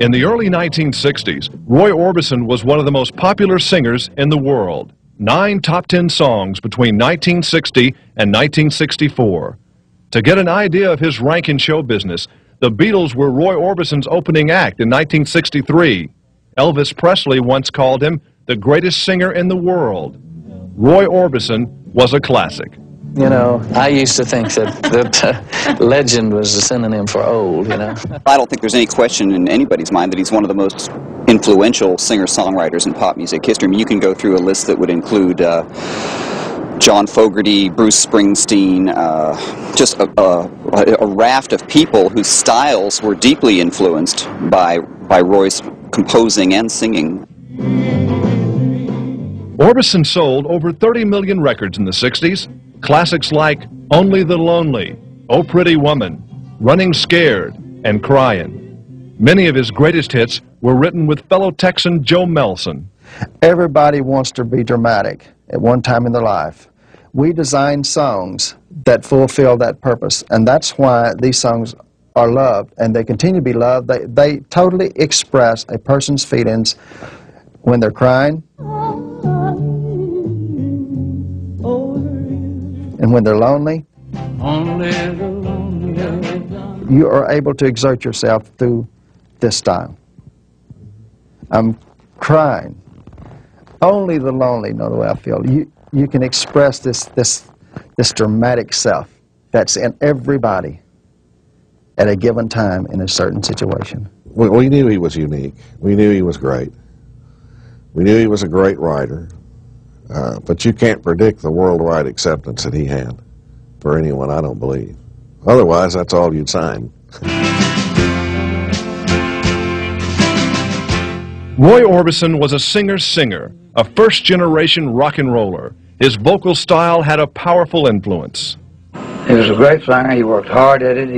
In the early 1960s, Roy Orbison was one of the most popular singers in the world. 9 top 10 songs between 1960 and 1964. To get an idea of his rank in show business, the Beatles were Roy Orbison's opening act in 1963. Elvis Presley once called him the greatest singer in the world. Roy Orbison was a classic. You know, I used to think that legend was a synonym for old, you know. I don't think there's any question in anybody's mind that he's one of the most influential singer-songwriters in pop music history. I mean, you can go through a list that would include John Fogerty, Bruce Springsteen, just a raft of people whose styles were deeply influenced by Roy's composing and singing. Orbison sold over 30 million records in the 60s. Classics like Only the Lonely, Oh Pretty Woman, Running Scared, and Crying. Many of his greatest hits were written with fellow Texan Joe Melson. Everybody wants to be dramatic at one time in their life. We design songs that fulfill that purpose, and that's why these songs are loved, and they continue to be loved. They totally express a person's feelings when they're crying, and when they're lonely. You are able to exert yourself through this style. I'm crying. Only the lonely know the way I feel. You can express this dramatic self that's in everybody at a given time in a certain situation. We knew he was unique. We knew he was great. We knew he was a great writer. But you can't predict the worldwide acceptance that he had for anyone, I don't believe. Otherwise, that's all you'd sign. Roy Orbison was a singer-singer, a first-generation rock and roller. His vocal style had a powerful influence. He was a great singer. He worked hard at it.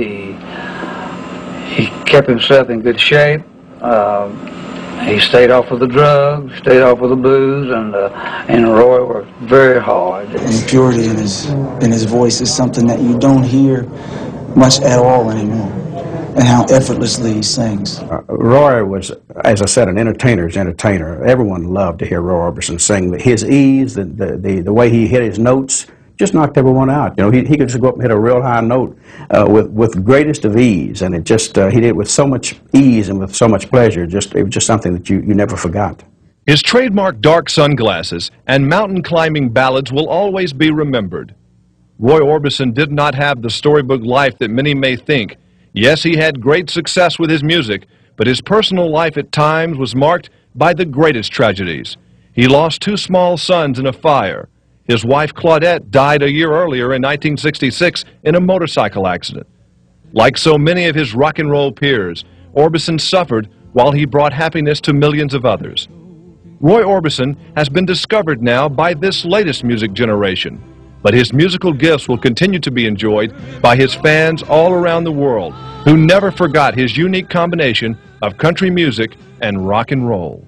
He kept himself in good shape. He stayed off of the drugs, stayed off of the booze, and Roy worked very hard. The purity in his voice is something that you don't hear much at all anymore, and how effortlessly he sings. Roy was, as I said, an entertainer's entertainer. Everyone loved to hear Roy Orbison sing. His ease, the way he hit his notes, just knocked everyone out. You know, he could just go up and hit a real high note with greatest of ease, and it just he did it with so much ease and with so much pleasure. It was just something that you never forgot. His trademark dark sunglasses and mountain climbing ballads will always be remembered. Roy Orbison did not have the storybook life that many may think. Yes, he had great success with his music, but his personal life at times was marked by the greatest tragedies. He lost 2 small sons in a fire. His wife, Claudette, died a year earlier in 1966 in a motorcycle accident. Like so many of his rock and roll peers, Orbison suffered while he brought happiness to millions of others. Roy Orbison has been discovered now by this latest music generation, but his musical gifts will continue to be enjoyed by his fans all around the world who never forgot his unique combination of country music and rock and roll.